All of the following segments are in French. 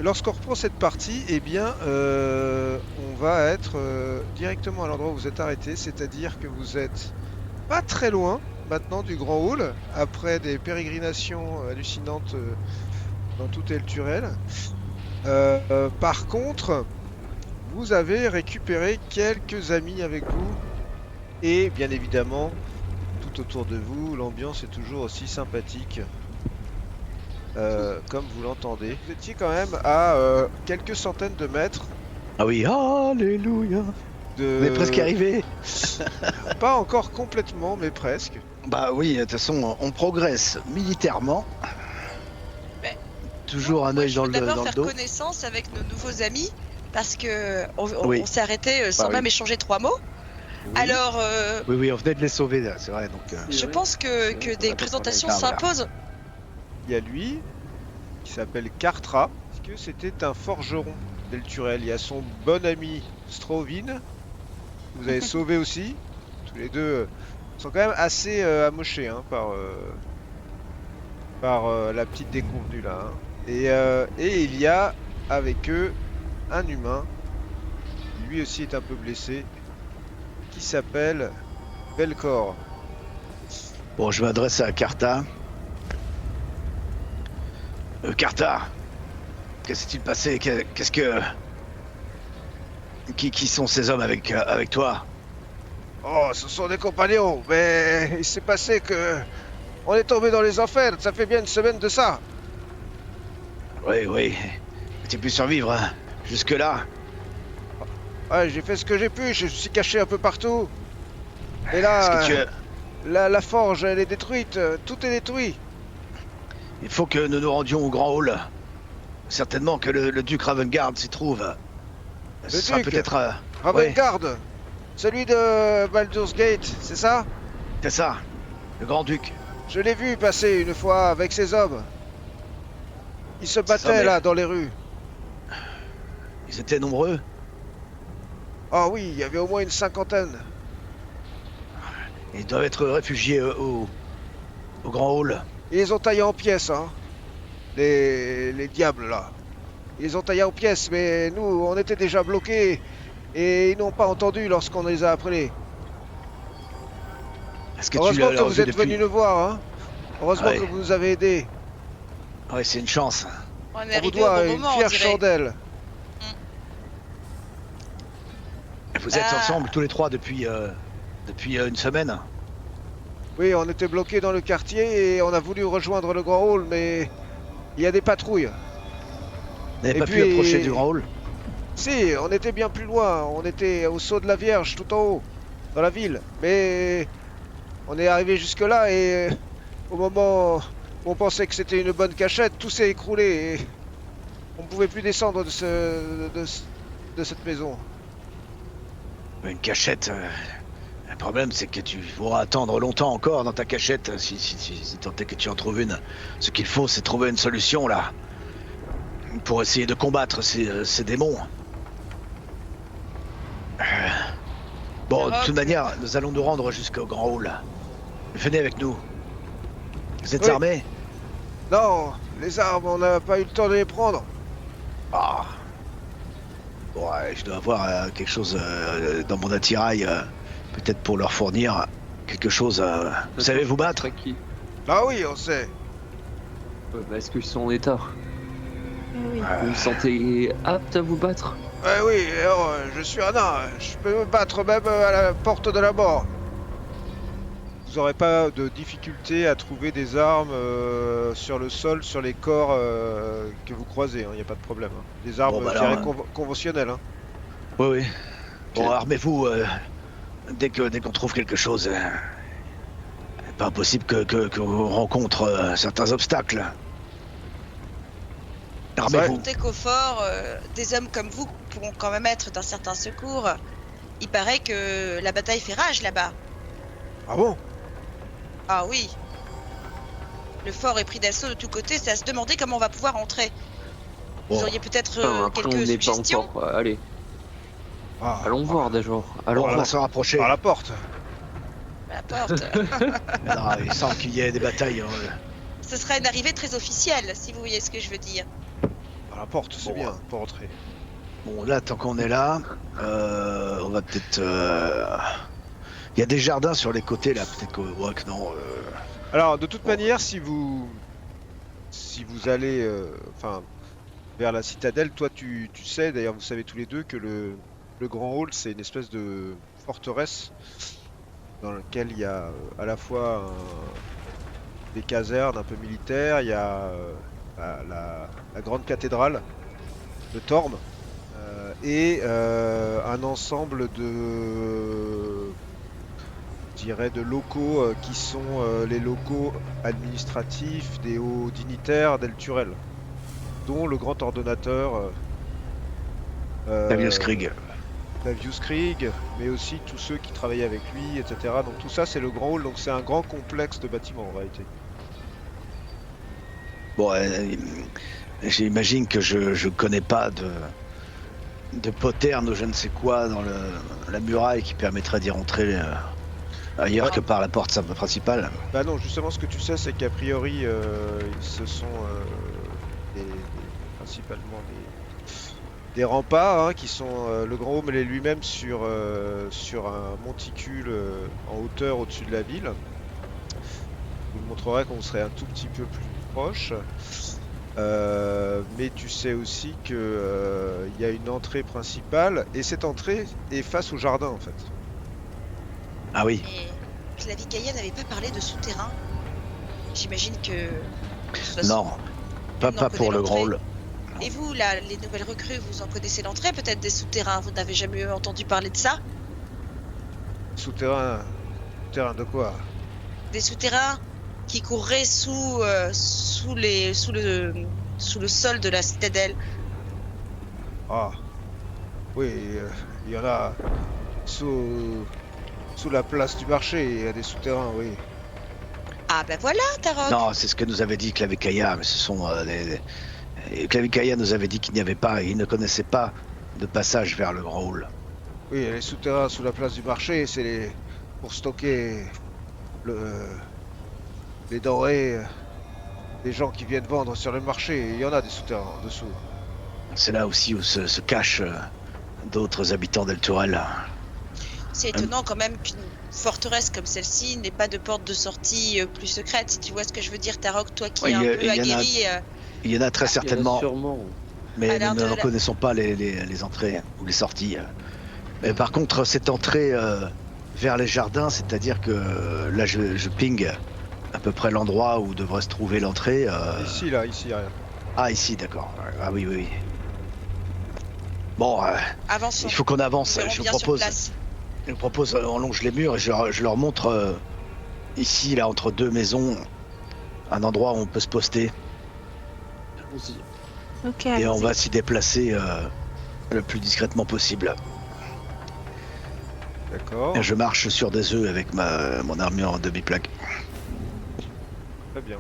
lorsqu'on reprend cette partie, eh bien, on va être directement à l'endroit où vous êtes arrêté, c'est-à-dire que vous êtes pas très loin maintenant du Grand Hall, après des pérégrinations hallucinantes dans tout El Turel. Par contre, vous avez récupéré quelques amis avec vous, et bien évidemment, tout autour de vous, l'ambiance est toujours aussi sympathique. Comme vous l'entendez. Vous étiez quand même à quelques centaines de mètres Ah oui, alléluia. On est presque de... arrivé. Pas encore complètement, mais presque. Bah oui, de toute façon, on progresse militairement. Mais Toujours un moi, œil je veux dans d'abord le faire dos. connaissance avec nos nouveaux amis parce que Oui, on s'est arrêté sans bah même oui. échanger 3 mots. Oui. Alors, Oui, on venait de les sauver, là, c'est vrai. Donc, je pense que des présentations s'imposent. Il y a lui, qui s'appelle Kartra, parce que c'était un forgeron d'Elturel. Il y a son bon ami Strovin, que vous avez sauvé aussi. Tous les deux sont quand même assez amochés hein, par la petite déconvenue là. Hein. Et il y a avec eux un humain, qui lui aussi est un peu blessé, qui s'appelle Belcor. bon, je m'adresse à Carta. Carta, qu'est-ce qui s'est passé? Qu'est-ce que... Qui sont ces hommes avec toi? Oh, ce sont des compagnons, mais il s'est passé que on est tombé dans les enfers, ça fait bien une semaine de ça. Oui. Tu pu survivre hein, jusque-là? Ouais, j'ai fait ce que j'ai pu, je me suis caché un peu partout. Et Est-ce là, que tu... la forge, elle est détruite, tout est détruit. Il faut que nous nous rendions au Grand Hall. Certainement que le duc Ravengard s'y trouve. Ce Le sera duc peut-être... Ravengard, celui de Baldur's Gate, c'est ça? c'est ça, le grand-duc. Je l'ai vu passer une fois avec ses hommes. Ils se Ça, battaient mais- là dans les rues. Ils étaient nombreux. Ah oui, il y avait au moins une cinquantaine. Ils doivent être réfugiés au Grand Hall. Ils les ont taillés en pièces, hein. Les diables là. Ils les ont taillés en pièces, mais nous, on était déjà bloqués et ils n'ont pas entendu lorsqu'on les a appelés. Est-ce que tu Heureusement l'as que vous revu êtes depuis? venus nous voir, hein. Heureusement Ouais. que vous nous avez aidés. Ouais, c'est une chance. On est On vous arrivé au doit bon une moment, on fière dirait. chandelle. Vous êtes Ah. ensemble tous les trois depuis une semaine. Oui, on était bloqués dans le quartier et on a voulu rejoindre le Grand Hall, mais il y a des patrouilles. Vous n'avez Et pas puis- pu approcher du Grand Hall? Si, on était bien plus loin. On était au Sceau de la Vierge, tout en haut, dans la ville. Mais on est arrivé jusque-là et au moment où on pensait que c'était une bonne cachette, tout s'est écroulé et on ne pouvait plus descendre de cette maison. Une cachette. Le problème, c'est que tu pourras attendre longtemps encore dans ta cachette si tant est que tu en trouves une. Ce qu'il faut, c'est trouver une solution là. Pour essayer de combattre ces démons. Bon, de toute manière, nous allons nous rendre jusqu'au Grand Hall. Venez avec nous. Vous êtes Oui. armés? Non, les armes, on n'a pas eu le temps de les prendre. Ah. Bon, je dois avoir quelque chose dans mon attirail, peut-être pour leur fournir quelque chose. Vous savez vous battre? Qui Ah oui, on sait. Est-ce qu'ils sont en état? Oui. Vous vous sentez apte à vous battre? Oui, alors, je suis un nain. Je peux me battre même à la porte de la mort. Vous n'aurez pas de difficulté à trouver des armes sur le sol, sur les corps que vous croisez, il n'y a pas de problème. Hein. Des armes, Bon, bah je dirais, alors, conventionnelles. Hein. Oui. Bon, Ok. armez-vous dès qu'on trouve quelque chose. Pas impossible qu'on rencontre certains obstacles. Armez-vous. Comptez qu'au fort, des hommes comme vous pourront quand même être d'un certain secours. Il paraît que la bataille fait rage là-bas. Ah bon? Ah oui. Le fort est pris d'assaut de tous côtés, c'est à se demander comment on va pouvoir entrer. Vous Bon. auriez peut-être Après, on quelques n'est pas suggestions? encore. Allez, Ah, allons voir d'abord. Allons On va voir. se rapprocher. par la porte. À la porte. Non, il semble qu'il y ait des batailles. Ce sera une arrivée très officielle, si vous voyez ce que je veux dire. Par la porte, c'est Bon, bien pour entrer. Bon, là, tant qu'on est là, on va peut-être... Il y a des jardins sur les côtés, là. Peut-être que... Ouais, que non. Alors, de toute Bon, manière, si vous allez, enfin, vers la citadelle, toi, tu sais, d'ailleurs, vous savez tous les deux que le Grand Hall, c'est une espèce de forteresse dans laquelle il y a à la fois des casernes un peu militaires, il y a la grande cathédrale de Tormes et un ensemble je dirais, de locaux qui sont les locaux administratifs des hauts dignitaires d'El Turel, dont le grand ordonnateur Tavius euh, Krieg. Tavius Krieg, mais aussi tous ceux qui travaillaient avec lui, etc. Donc tout ça, c'est le grand hall, donc c'est un grand complexe de bâtiments en réalité. Bon, j'imagine que je connais pas de poterne ou je ne sais quoi dans la muraille qui permettrait d'y rentrer ailleurs Ouais. que par la porte principale. Bah non, justement, ce que tu sais, c'est qu'a priori, ce sont principalement des remparts hein, qui sont le Grand Home est lui-même sur un monticule en hauteur au-dessus de la ville. Je vous le montrerai quand vous serez un tout petit peu plus proche. Mais tu sais aussi que il y a une entrée principale et cette entrée est face au jardin en fait. Ah oui. Et Clavicaya n'avait pas parlé de souterrain. J'imagine que... de toute façon, Non, on en pas pour connaît le grand l'entrée. hall. Et vous, là, les nouvelles recrues, vous en connaissez l'entrée, peut-être des souterrains, vous n'avez jamais entendu parler de ça? Souterrain, souterrain de quoi? Des souterrains qui courraient sous le sol de la citadelle. Ah, oui, il y en a sous la place du marché, il y a des souterrains, oui. Ah ben voilà, Tarok. Non, c'est ce que nous avait dit Clavicaya, mais ce sont et Clavicaya nous avait dit qu'il n'y avait pas, il ne connaissait pas de passage vers le grand hall. Oui, les souterrains sous la place du marché, pour stocker les denrées des gens qui viennent vendre sur le marché. Il y en a des souterrains en dessous. C'est là aussi où se cachent d'autres habitants d'El Turel. C'est étonnant quand même qu'une forteresse comme celle-ci n'ait pas de porte de sortie plus secrète, si tu vois ce que je veux dire, Tarok, toi qui Ouais, es un il y peu en a- aguerri. Il y en a très Il y en a certainement, sûrement. mais à l'air nous de n'en la- connaissons pas les entrées ou les sorties. Mais par contre, cette entrée vers les jardins, c'est-à-dire que là, je ping à peu près l'endroit où devrait se trouver l'entrée. Ici, là, ici, rien. Ah, ici, d'accord. Ah oui, oui, oui. Bon, Avançons. il faut qu'on avance. Nous verrons bien sur place. Je vous propose, on longe les murs et je leur montre ici, là, entre deux maisons, un endroit où on peut se poster. Ok, Et on allons-y. va s'y déplacer le plus discrètement possible. D'accord, Et je marche sur des œufs avec mon armure en demi-plaque. très bien.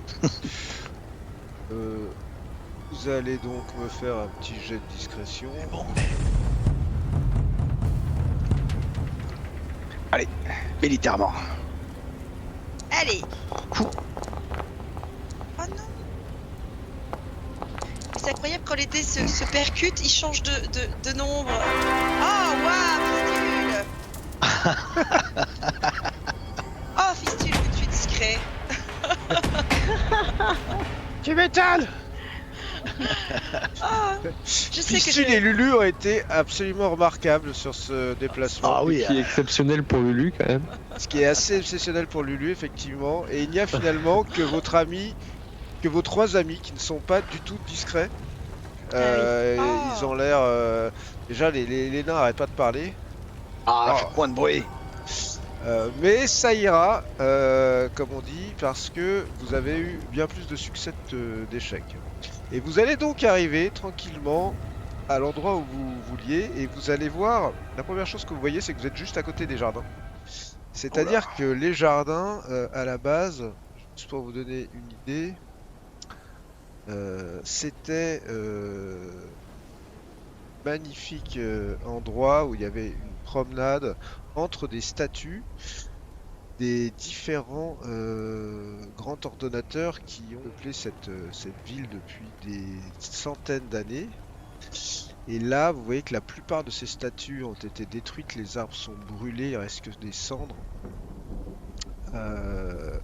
Vous allez donc me faire un petit jet de discrétion. Bon. Allez, militairement. Allez. Oh non. Mais c'est incroyable quand les dés se percutent, ils changent de nombre. Oh waouh, Fistule. Oh Fistule, que tu es discret. Tu m'étonnes. Oh, je sais que Fistule et Lulu ont été absolument remarquables sur ce déplacement. Ah oui, Qui est exceptionnel pour Lulu quand même. Ce qui est assez exceptionnel pour Lulu, effectivement. Et il n'y a finalement que vos trois amis qui ne sont pas du tout discrets. Ah. Ils ont l'air. Déjà, les nains n'arrêtent pas de parler. ah, Oh. faites moins de bruit. Mais ça ira, comme on dit, parce que vous avez eu bien plus de succès d'échecs. Et vous allez donc arriver tranquillement à l'endroit où vous vouliez, et vous allez voir, la première chose que vous voyez, c'est que vous êtes juste à côté des jardins. C'est-à-dire que les jardins, à la base, juste pour vous donner une idée, c'était magnifique endroit où il y avait une promenade entre des statues des différents grands ordonnateurs qui ont peuplé cette ville depuis des centaines d'années. Et là, vous voyez que la plupart de ces statues ont été détruites, les arbres sont brûlés, il reste que des cendres. Euh,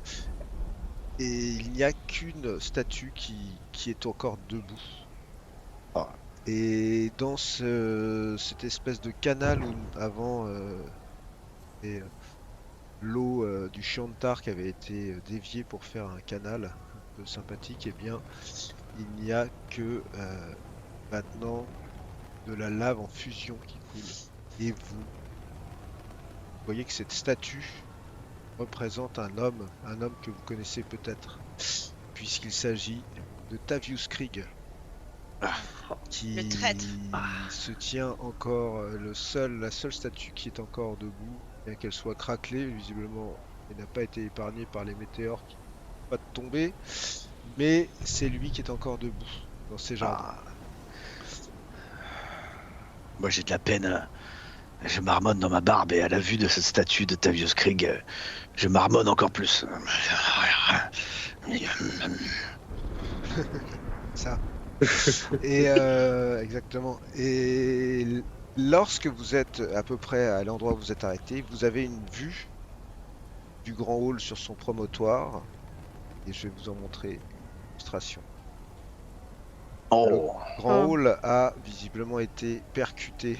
et il n'y a qu'une statue qui est encore debout. Ah. Et dans cette espèce de canal où avant et, l'eau du Chantar qui avait été déviée pour faire un canal un peu sympathique, eh bien, il n'y a que maintenant de la lave en fusion qui coule. Et vous voyez que cette statue représente un homme que vous connaissez peut-être, puisqu'il s'agit de Tavius Krieg, qui Le traître. se tient encore, la seule statue qui est encore debout, bien qu'elle soit craquelée, visiblement elle n'a pas été épargnée par les météores qui n'ont pas tombé, mais c'est lui qui est encore debout dans ces jardins. Ah. Moi j'ai de la peine. Je marmonne dans ma barbe et à la vue de cette statue de Tavius Krieg, je marmonne encore plus. Ça. Et exactement. Et lorsque vous êtes à peu près à l'endroit où vous êtes arrêté, vous avez une vue du grand hall sur son promontoire. Et je vais vous en montrer une illustration. Oh. Le grand hall a visiblement été percuté,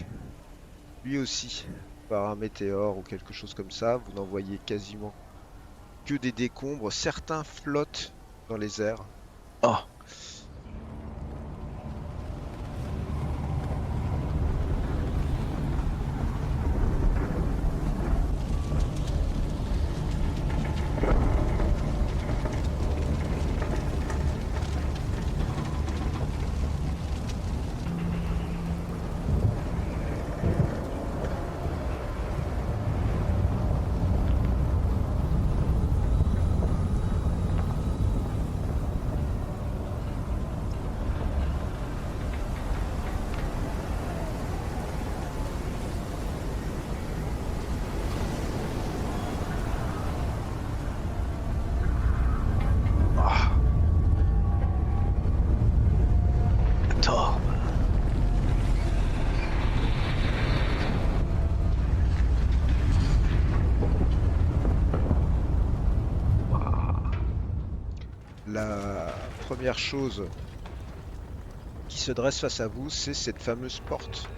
lui aussi, par un météore ou quelque chose comme ça. Vous n'en voyez quasiment que des décombres. Certains flottent dans les airs. Oh. Thor. La première chose qui se dresse face à vous, c'est cette fameuse porte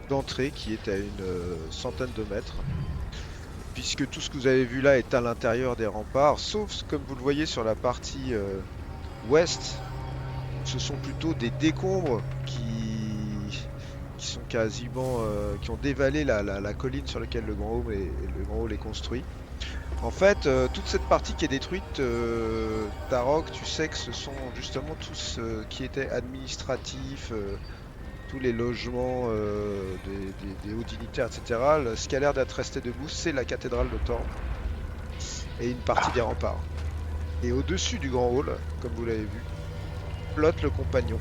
d'entrée qui est à une centaine de mètres. Puisque tout ce que vous avez vu là est à l'intérieur des remparts, sauf comme vous le voyez sur la partie ouest, ce sont plutôt des décombres qui sont quasiment qui ont dévalé la colline sur laquelle le grand hall est construit. En fait, toute cette partie qui est détruite, Tarok, tu sais que ce sont justement tout ce qui était administratif, tous les logements des hauts dignitaires, etc. Ce qui a l'air d'être resté debout, c'est la cathédrale de Thorn et une partie des remparts. Et au-dessus du grand hall, comme vous l'avez vu, flotte le compagnon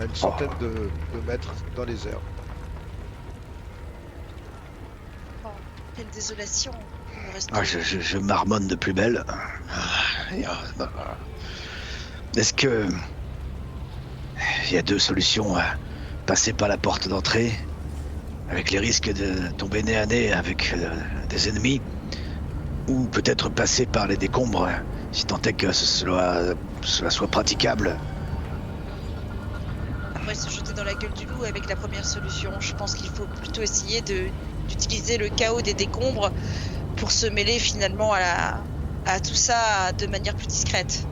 à une centaine de mètres dans les airs. Oh, quelle désolation. Il me reste Ah, je marmonne de plus belle. Est-ce que il y a deux solutions? Passer par la porte d'entrée, avec les risques de tomber nez à nez avec des ennemis, ou peut-être passer par les décombres, si tant est que cela soit praticable. Après se jeter dans la gueule du loup avec la première solution. Je pense qu'il faut plutôt essayer d'utiliser le chaos des décombres pour se mêler finalement à tout ça de manière plus discrète.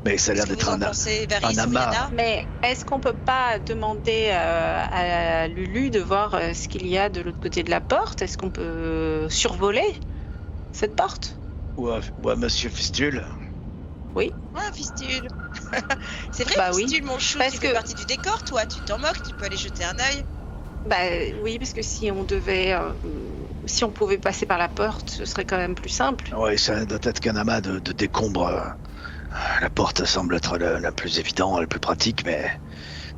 Mais ça a l'air Qu'est-ce que d'être vous en pensez, Varys ou amas. Yana? Mais est-ce qu'on peut pas demander à Lulu de voir ce qu'il y a de l'autre côté de la porte? Est-ce qu'on peut survoler cette porte? Ou à Monsieur Fistule. Ah, Fistule. C'est vrai, Bah oui. Fistule, mon chou, Parce tu fais que- partie du décor, toi. Tu t'en moques, tu peux aller jeter un œil. Bah oui, parce que si on devait, si on pouvait passer par la porte, ce serait quand même plus simple. Ouais, ça doit être qu'un amas de décombres. La porte semble être la plus évidente, la plus pratique, mais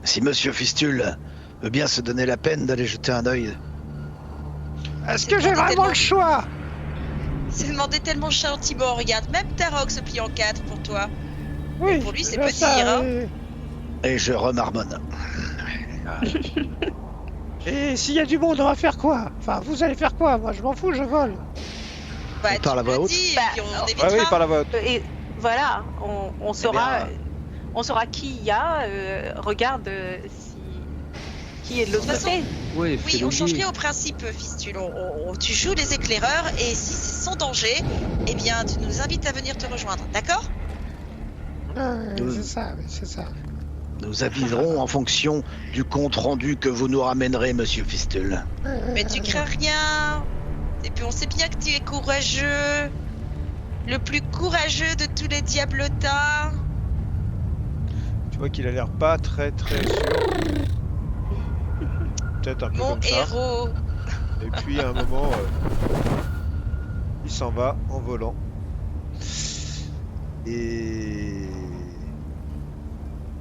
si Monsieur Fistule veut bien se donner la peine d'aller jeter un œil. Est-ce que j'ai vraiment le choix? C'est demandé tellement gentiment, regarde, même Tarok se plie en 4 pour toi. Oui, pour lui, c'est là, petit, ça, hein. Et je remarmonne. Et s'il y a du monde, on va faire quoi? Enfin, vous allez faire quoi? Moi, je m'en fous, je vole. Bah, On parle à tu voix le haute. dis, et Bah, puis on Ah évitera. oui, par la vote. Et voilà, on saura, bien. on saura qui il y a. Regarde qui est de l'autre De toute façon, côté. Ouais, Oui, on change rien au principe, Fistule. Tu joues les éclaireurs et si c'est sans danger, eh bien, tu nous invites à venir te rejoindre, d'accord? c'est ça, c'est ça. Nous aviserons en fonction du compte rendu que vous nous ramènerez, monsieur Fistule. Mais tu crains rien. Et puis on sait bien que tu es courageux. Le plus courageux de tous les diablotins. Tu vois qu'il a l'air pas très sûr. Peut-être un peu Mon comme ça. héros. Et puis à un moment, il s'en va en volant. Et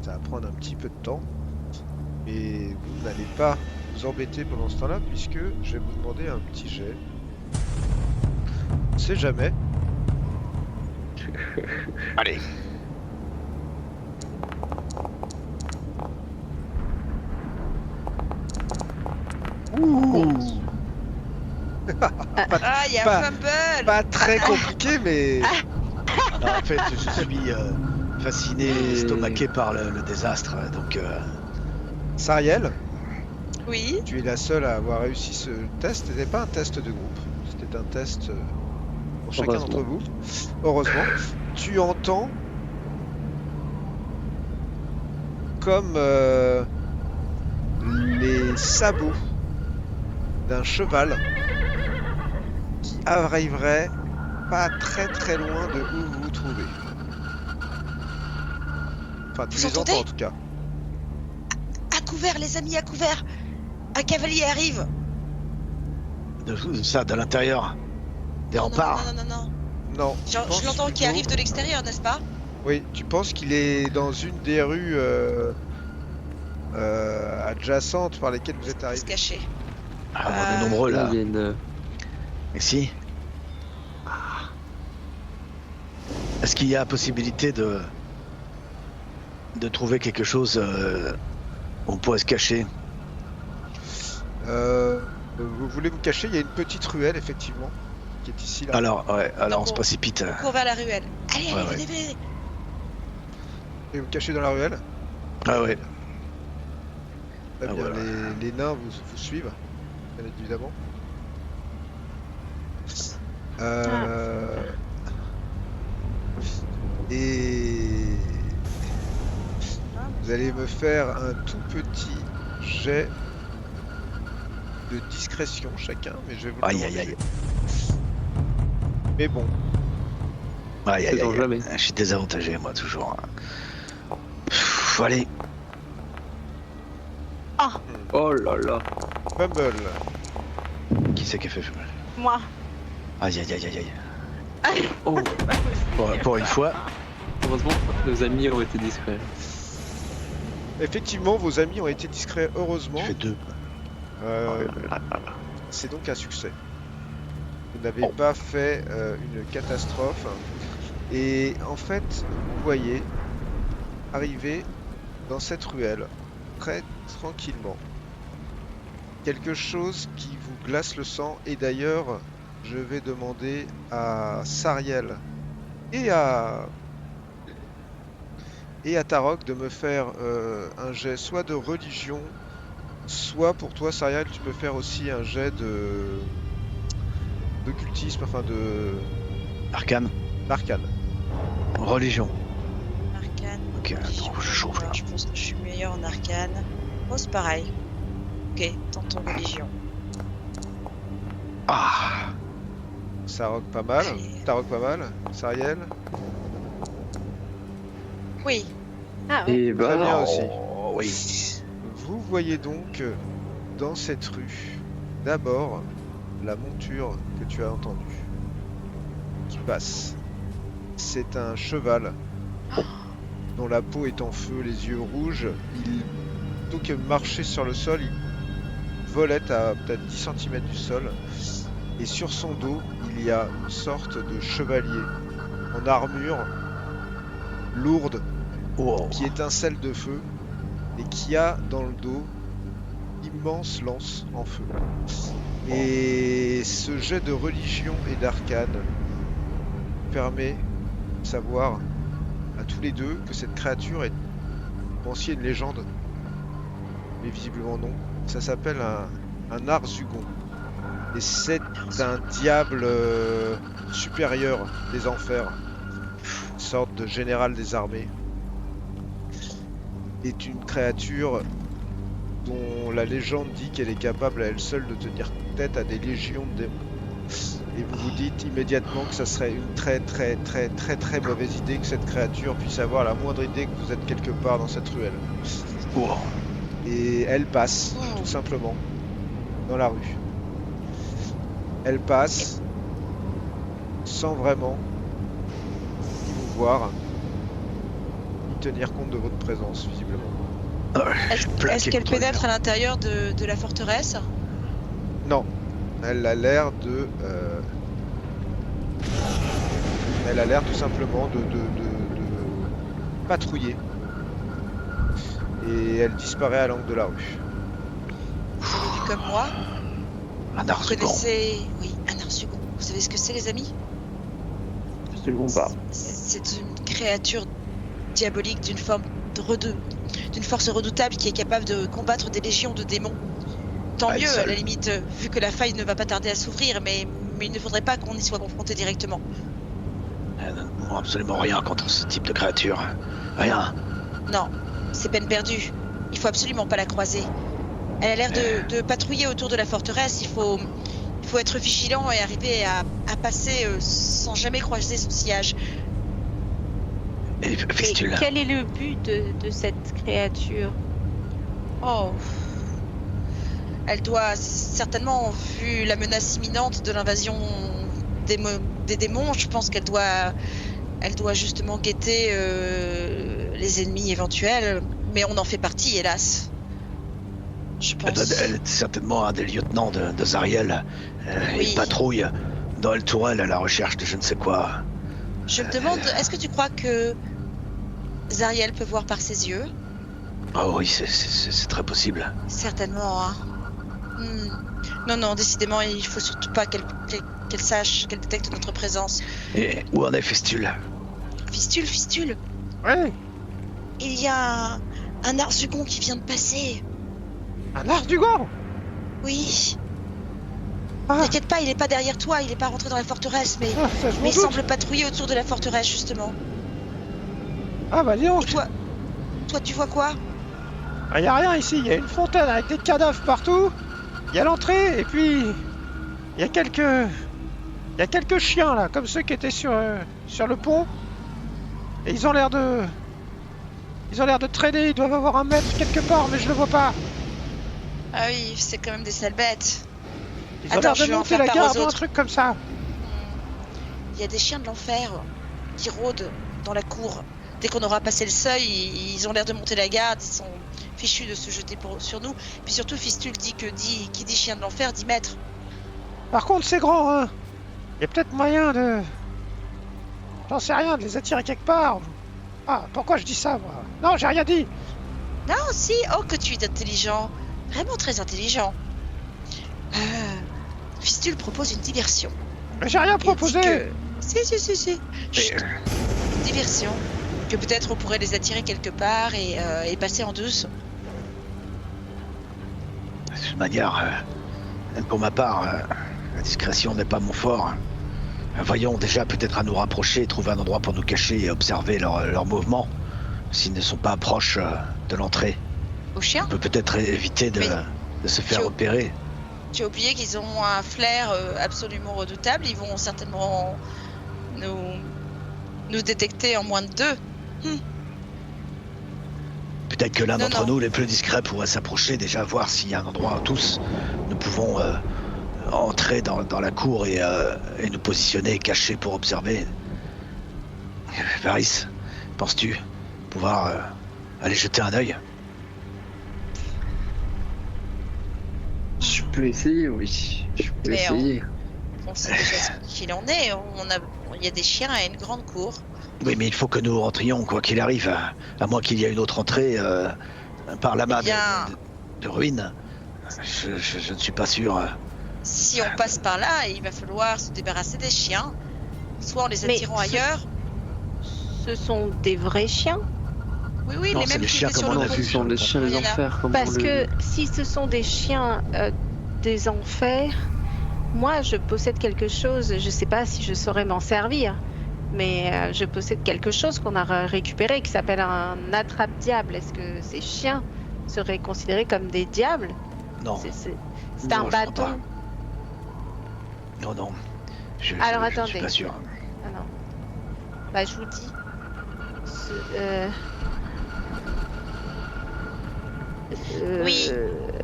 ça va prendre un petit peu de temps. Mais vous n'allez pas vous embêter pendant ce temps-là, puisque je vais vous demander un petit jet. On sait jamais. Allez. Ah, il y a Pas- un fumble. Pas très compliqué, mais En fait, je suis fasciné, estomaqué par le désastre. Donc, Sariel, Oui. tu es la seule à avoir réussi ce test. C'était pas un test de groupe, c'était un test pour chacun Heureusement. d'entre vous. Heureusement, tu entends comme les sabots d'un cheval qui arriverait pas très loin de où vous vous trouvez. Enfin, tu Vous les entends entendez en tout cas. À couvert, les amis, à couvert. Un cavalier arrive. de l'intérieur des Non, remparts. non. Non. tu penses Je l'entends qui plutôt- arrive de l'extérieur, n'est-ce pas? Oui, tu penses qu'il est dans une des rues adjacentes par lesquelles vous êtes Se arrivé. cacher. Ah, on est nombreux Là, là. il y a une... Merci. Est-ce qu'il y a possibilité de trouver quelque chose où on pourrait se cacher? Vous voulez vous cacher? Il y a une petite ruelle effectivement qui est ici là. Alors, on Donc, se précipite. Cours vers la ruelle. Allez, Ouais, allez, venez. Et vous cachez dans la ruelle? Ah ouais. Très Ah, bien, voilà. les nains vous suivent, bien évidemment. Et vous allez me faire un tout petit jet de discrétion chacun, mais je vais vous le Aïe, demander. aïe, aïe. Mais bon, Aïe, aïe, Sait-on aïe. jamais. Je suis désavantagé, moi, toujours. Allez. Oh là là. Fumble. Qui c'est qui a fait Moi. Aïe, aïe, aïe, aïe, aïe. Oh, Pour une fois. heureusement, nos amis ont été discrets. Effectivement, vos amis ont été discrets, heureusement. Tu fais 2. C'est donc un succès. Vous n'avez pas fait une catastrophe. Et en fait, vous voyez arriver dans cette ruelle, très tranquillement, quelque chose qui vous glace le sang. Et d'ailleurs, je vais demander à Sariel et à Tarok de me faire un jet soit de religion, soit pour toi Sariel tu peux faire aussi un jet d'occultisme, enfin Arcane. d'arcane. Religion. Arcane. Ok, religion. attends, je chauffe là. Je pense que je suis meilleur en arcane. Oh, c'est pareil. Ok, tentons religion. Ah. Sarok pas mal, Allez. Tarok pas mal, Sariel. Oui. Ah ouais. Et Très bien bah, aussi. Oh, oui. Vous voyez donc dans cette rue, d'abord, la monture que tu as entendue qui passe. C'est un cheval dont la peau est en feu, les yeux rouges. Il, plutôt que marcher sur le sol, il volette à peut-être 10 cm du sol. Et sur son dos, il y a une sorte de chevalier en armure lourde Wow. qui étincelle de feu et qui a dans le dos immense lance en feu. Et ce jet de religion et d'arcane permet de savoir à tous les deux que cette créature est, vous pensiez, une légende, mais visiblement non. Ça s'appelle un Arzugon. Et c'est un diable supérieur des enfers, une sorte de général des armées. Est une créature dont la légende dit qu'elle est capable à elle seule de tenir tête à des légions de démons. Et vous vous dites immédiatement que ça serait une très mauvaise idée que cette créature puisse avoir la moindre idée que vous êtes quelque part dans cette ruelle. Wow. Et elle passe, tout simplement, dans la rue. Elle passe sans vraiment ni vous voir, ni tenir compte de votre présence, visiblement. Est-ce qu'elle pénètre à l'intérieur de la forteresse? Non, elle a l'air de... Elle a l'air tout simplement de patrouiller. Et elle disparaît à l'angle de la rue. Vous avez vu comme moi? Un Vous Arzugon. connaissez... Oui, un Arzugon. Vous savez ce que c'est, les amis? Absolument pas. C'est une créature diabolique d'une d'une force redoutable qui est capable de combattre des légions de démons. Tant Ah, mieux, ça- à la limite, vu que la faille ne va pas tarder à s'ouvrir, mais il ne faudrait pas qu'on y soit confronté directement. Non, absolument rien contre ce type de créature. Rien. Non, c'est peine perdue. Il faut absolument pas la croiser. Elle a l'air de patrouiller autour de la forteresse. Il faut être vigilant et arriver à passer sans jamais croiser son sillage. Et Et Fistule. quel est le but de cette créature? Oh. Elle doit certainement, vu la menace imminente de l'invasion des démons, je pense qu'elle doit justement guetter les ennemis éventuels. Mais on en fait partie, hélas. Je pense. Elle est certainement un des lieutenants de Zariel. Oui. Il patrouille dans El Tourelle à la recherche de je ne sais quoi. Je me demande, est-ce que tu crois que Zariel peut voir par ses yeux? Ah oui, c'est très possible. Certainement, hein. Non, décidément, il faut surtout pas qu'elle sache, qu'elle détecte notre présence. Et où en est Fistule? Fistule, Ouais, il y a un Arzugon qui vient de passer. un Arzugon. Oui. Ah, T'inquiète pas, il est pas derrière toi, il est pas rentré dans la forteresse, mais ça je m'en il doute. semble patrouiller autour de la forteresse, justement. Ah bah dis donc, Et toi, tu vois quoi? il y a rien ici, il y a une fontaine avec des cadavres partout. Il y a l'entrée et puis il y a quelques chiens là, comme ceux qui étaient sur le pont. Et ils ont l'air de traîner, ils doivent avoir un maître quelque part, mais je le vois pas. Ah oui, c'est quand même des sales bêtes. Ils ont Attends, l'air je de vais en monter faire la part aux garde ou un autres. truc comme ça. Il y a des chiens de l'enfer qui rôdent dans la cour. Dès qu'on aura passé le seuil, ils ont l'air de monter la garde, ils sont fichus de se jeter sur nous. Puis surtout, Fistule dit qui dit chien de l'enfer dit maître. Par contre, c'est grand, hein. Il y a peut-être moyen de... J'en sais rien, de les attirer quelque part. Ah, pourquoi je dis ça, moi? Non, j'ai rien dit. Non, si, oh que tu es intelligent. Vraiment très intelligent. Fistule propose une diversion. Mais j'ai rien Il dit proposé. que... Si. Et, Chut, une diversion. Que peut-être on pourrait les attirer quelque part et passer en douce. de toute manière, pour ma part, la discrétion n'est pas mon fort. Voyons déjà peut-être à nous rapprocher, trouver un endroit pour nous cacher et observer leurs mouvements. S'ils ne sont pas proches de l'entrée, Au chien? on peut peut-être éviter de se faire Tu- repérer. Tu as oublié qu'ils ont un flair absolument redoutable. Ils vont certainement nous détecter en moins de 2. Peut-être que l'un Non, d'entre non. nous, les plus discrets, pourrait s'approcher, déjà voir s'il y a un endroit où tous nous pouvons entrer dans la cour et nous positionner cachés pour observer. Varys, penses-tu pouvoir aller jeter un œil? Je peux essayer, oui. Je peux Mais essayer. On sait déjà ce qu'il en est. Il y a des chiens à une grande cour. Oui, mais il faut que nous rentrions, quoi qu'il arrive, à moins qu'il y ait une autre entrée par là-bas Eh bien- de ruines. Je ne suis pas sûr. Si on passe par là, il va falloir se débarrasser des chiens. Soit en les Mais attirant ce- ailleurs. Ce sont des vrais chiens. Oui, oui, Non, les c'est mêmes les qui chiens étaient comme sur on le a pont. vu. Ce sont des chiens des Oriana. enfers. Comme Parce on que si ce sont des chiens des enfers, moi je possède quelque chose, je sais pas si je saurais m'en servir, mais je possède quelque chose qu'on a récupéré qui s'appelle un attrape-diable. Est-ce que ces chiens seraient considérés comme des diables? Non, C'est Non, un je crois pas. bâton. non. Alors, Je ne suis attendez. pas sûr. Ah non. Bah je vous dis. Oui.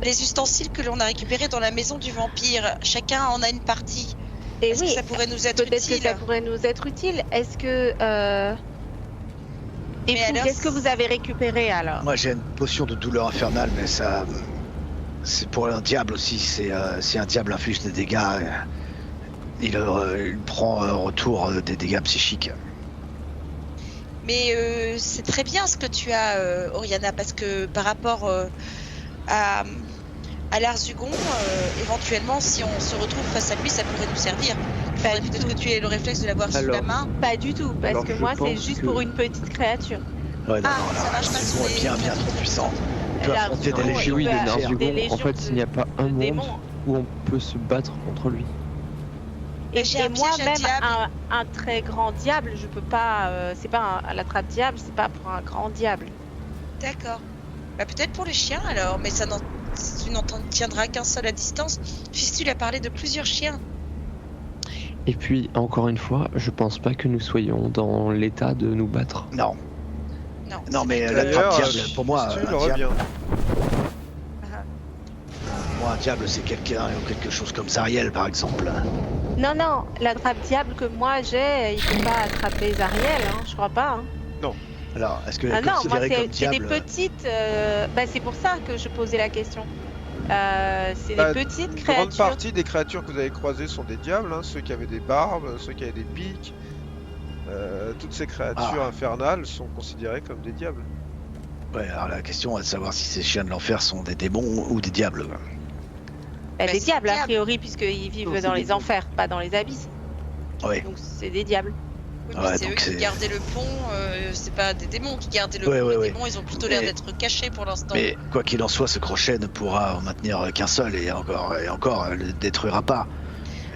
Les ustensiles que l'on a récupérés dans la maison du vampire, chacun en a une partie. Et Est-ce oui, que ça pourrait nous être peut-être que utile? ça pourrait nous être utile. Est-ce que et Mais vous, alors, qu'est-ce que vous avez récupéré alors? Moi, j'ai une potion de douleur infernale, mais ça, c'est pour un diable aussi. Si un diable inflige des dégâts, il prend en retour des dégâts psychiques. Mais c'est très bien ce que tu as, Oriana, parce que par rapport à Larzugon, éventuellement, si on se retrouve face à lui, ça pourrait nous servir. Il faudrait peut-être que tu aies le réflexe de l'avoir sous la Alors, main. Pas du tout, parce Alors, que je moi c'est pense juste que- pour une petite créature. Ouais, non, Ah, non, ça là, marche pas Larzugon sous est les- bien trop puissant. Il peut Larzugon, affronter des il légions peut oui, mais affronter Larzugon, des en légions fait, il n'y a pas un de monde démons. où on peut se battre contre lui. Mais j'ai Et un moi piège à même diable. un très grand diable, je peux pas. C'est pas l'attrape diable, c'est pas pour un grand diable. D'accord. Bah, peut-être pour les chiens alors, mais tu n'en tiendras qu'un seul à distance. Fistule a parlé de plusieurs chiens. Et puis, encore une fois, je pense pas que nous soyons dans l'état de nous battre. Non, Non, non, c'est mais plutôt- la D'ailleurs, trappe diable, pour moi, Fistule un diable, revient. un diable, c'est quelqu'un ou quelque chose comme Zariel, par exemple. Non, non, l'attrape diable que moi j'ai, il peut pas attraper Zariel, hein, je crois pas. Hein. Alors, est-ce que Ah non, moi considéré comme c'est des diable petites. Bah, c'est pour ça que je posais la question. C'est Bah, des petites Une grande créatures. partie des créatures que vous avez croisées sont des diables, hein, ceux qui avaient des barbes, ceux qui avaient des pics. Toutes ces créatures Ah. infernales sont considérées comme des diables. Ouais, alors la question est de savoir si ces chiens de l'enfer sont des démons ou des diables. Bah, Bah, des c'est diables, des a diables. priori, puisqu'ils vivent Non, c'est dans des les diables. enfers, pas dans les abysses. Ouais. Donc c'est des diables. Oui, Ouais, mais c'est eux donc qui c'est- gardaient le pont, c'est pas des démons qui gardaient le Ouais, pont. ouais, Les ouais. démons, ils ont plutôt l'air Mais- d'être cachés pour l'instant. Mais quoi qu'il en soit, ce crochet ne pourra en maintenir qu'un seul et encore, le détruira pas.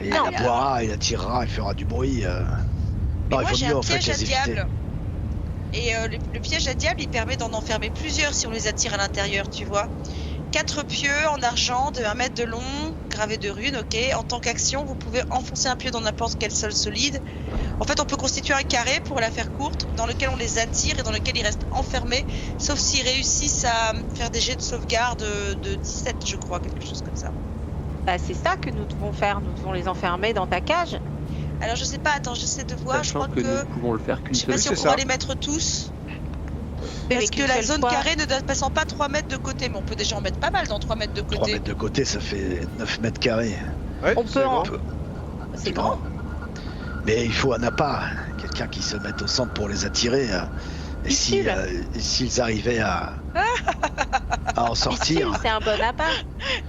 Et Non, il mais aboiera, il attirera, il fera du bruit. Mais Non, moi il faut j'ai mieux un en fait piège à les éviter. diable. Et le piège à diable, il permet d'en enfermer plusieurs si on les attire à l'intérieur, tu vois. 4 pieux en argent de 1 mètre de long, gravés de runes, ok. En tant qu'action, vous pouvez enfoncer un pieu dans n'importe quel sol solide. En fait, on peut constituer un carré, pour la faire courte, dans lequel on les attire et dans lequel ils restent enfermés, sauf s'ils réussissent à faire des jets de sauvegarde de 17, je crois, quelque chose comme ça. Bah, c'est ça que nous devons faire. Nous devons les enfermer dans ta cage. Alors, je sais pas, attends, j'essaie de voir, je Sachant crois que que... nous pouvons le faire qu'une Je sais pas seule si on c'est pourra ça. les mettre tous. Mais Parce qu'une que la seule zone fois. carrée ne dépassant pas 3 mètres de côté, mais on peut déjà en mettre pas mal dans 3 mètres de 3 côté. mètres de côté, ça fait 9 mètres carrés. Ouais, On c'est peut en- grand. C'est grand. Mais il faut un appât, quelqu'un qui se mette au centre pour les attirer. Et si, Fistule. s'ils arrivaient à en sortir. Fistule, c'est un bon appât.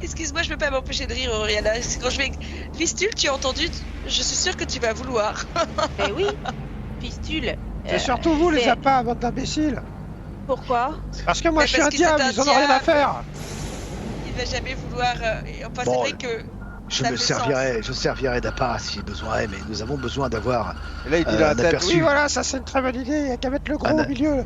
Excuse-moi, je peux pas m'empêcher de rire, Oriana. C'est quand je vais... Fistule, tu as entendu? Je suis sûre que tu vas vouloir. Mais oui, Fistule. C'est surtout vous les c'est- appâts, bande d'imbéciles. Pourquoi? Parce que moi Mais je suis parce un que diable, c'est un ils en ont rien à diable. faire. Il va jamais vouloir... et enfin, Bon, c'est vrai que... Je ça me fait servirai d'appât si besoin est, mais nous avons besoin d'avoir Et là, il dit un dans la tête, aperçu. Oui, voilà, ça c'est une très bonne idée, il y a qu'à mettre le gros Ah, au milieu.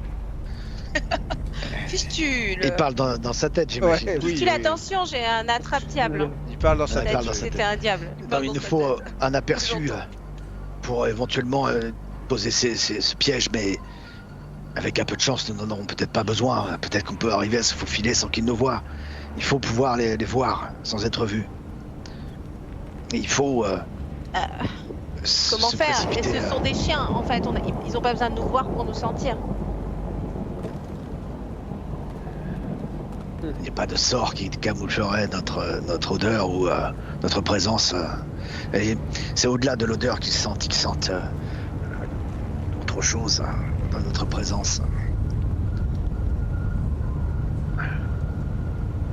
Fistule. Il parle dans sa tête, j'imagine. Ouais, oui, Fistule, oui. attention, j'ai un attrape-diable. hein. Il parle dans sa Ouais, T'as tête. parle dit dans que sa c'était tête. un diable. Non, il dans nous sa faut tête. un aperçu J'entends. pour éventuellement poser ce piège, mais avec un peu de chance, nous n'en aurons peut-être pas besoin. Peut-être qu'on peut arriver à se faufiler sans qu'ils nous voient. Il faut pouvoir les voir sans être vus. Et il faut Comment se faire? Et précipiter, ce sont des chiens, en fait. Ils ont pas besoin de nous voir pour nous sentir. Il n'y a pas de sort qui camouflerait notre odeur ou notre présence. Et c'est au-delà de l'odeur qu'ils sentent autre chose dans notre présence.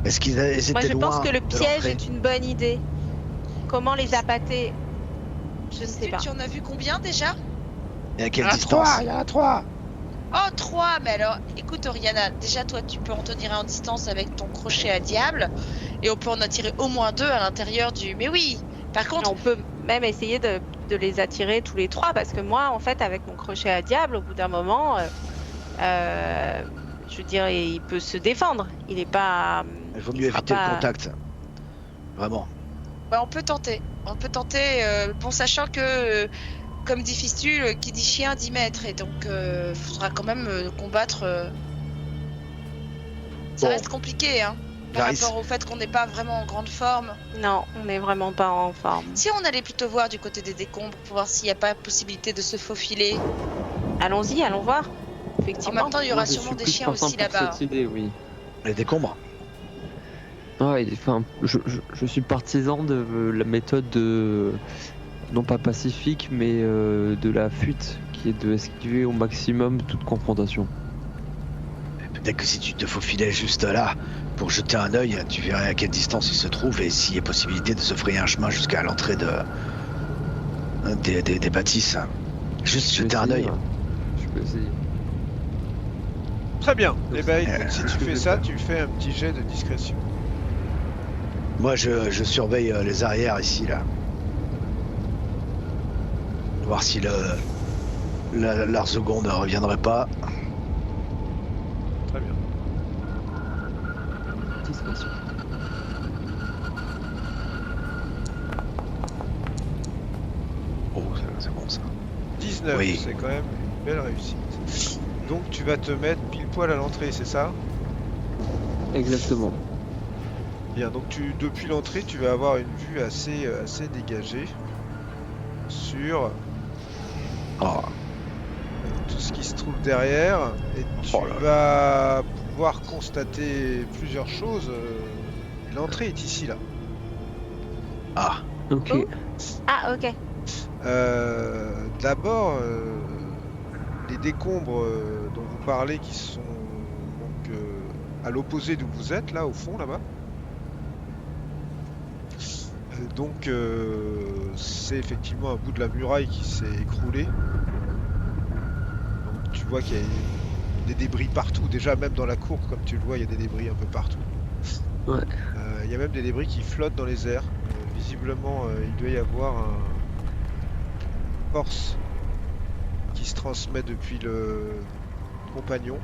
Est-ce qu'ils étaient Moi, je pense loin que le de piège l'entrée? est une bonne idée. Comment les appâter? Je ne sais pas. Tu en as vu combien déjà? Et à Il y quelle en a distance? 3, il y en a 3. Oh, 3. Mais alors, écoute, Oriana, déjà, toi, tu peux en tenir un en distance avec ton crochet à diable. Et on peut en attirer au moins 2 à l'intérieur du... Mais oui. Par contre, On peut même essayer de les attirer tous les 3 parce que moi, en fait, avec mon crochet à diable, au bout d'un moment, je veux dire, il peut se défendre. Il est pas. Il vaut il mieux sera éviter pas- le contact. Vraiment. bah, on peut tenter. On peut tenter, bon, sachant que, comme dit Fistule, qui dit chien dit maître. Et donc, faudra quand même combattre. Ça Bon. reste compliqué, hein, par Clarisse. rapport au fait qu'on n'est pas vraiment en grande forme. Non, on n'est vraiment pas en forme. Si on allait plutôt voir du côté des décombres pour voir s'il n'y a pas possibilité de se faufiler. Allons-y, allons voir. En Effectivement. même temps, il y Moi, aura je sûrement suis des plus chiens partant aussi pour là-bas. cette idée, oui. Les décombres. Ouais, enfin, je suis partisan de la méthode non pas pacifique, mais de la fuite, qui est de esquiver au maximum toute confrontation. Peut-être que si tu te faufilais juste là pour jeter un œil, tu verrais à quelle distance il se trouve et s'il y a possibilité de se frayer un chemin jusqu'à l'entrée des bâtisses. Juste Je peux jeter un essayer, œil. ouais. Je peux essayer. Très bien. Eh ben écoute, si c'est tu ce que fais je ça, vais tu fais un petit jet de discrétion. Moi, je surveille les arrières ici, là. Voir si l'Arzegon ne reviendrait pas. Très bien. Discrétion. Oh, c'est bon ça. 19, Oui. c'est quand même une belle réussite. Donc tu vas te mettre pile poil à l'entrée, c'est ça? Exactement. Bien, donc depuis l'entrée, tu vas avoir une vue assez dégagée sur Oh, tout ce qui se trouve derrière. Et tu Oh là vas pouvoir constater plusieurs choses. L'entrée est ici, là. ah, Ok. Oh. Ah, ok. D'abord, les décombres dont vous parlez qui sont donc à l'opposé d'où vous êtes, là, au fond, là-bas. Donc, c'est effectivement un bout de la muraille qui s'est écroulé. Donc, tu vois qu'il y a des débris partout. Déjà, même dans la cour, comme tu le vois, il y a des débris un peu partout. Ouais. Il y a même des débris qui flottent dans les airs. Visiblement, il doit y avoir un force qui se transmet depuis le compagnon.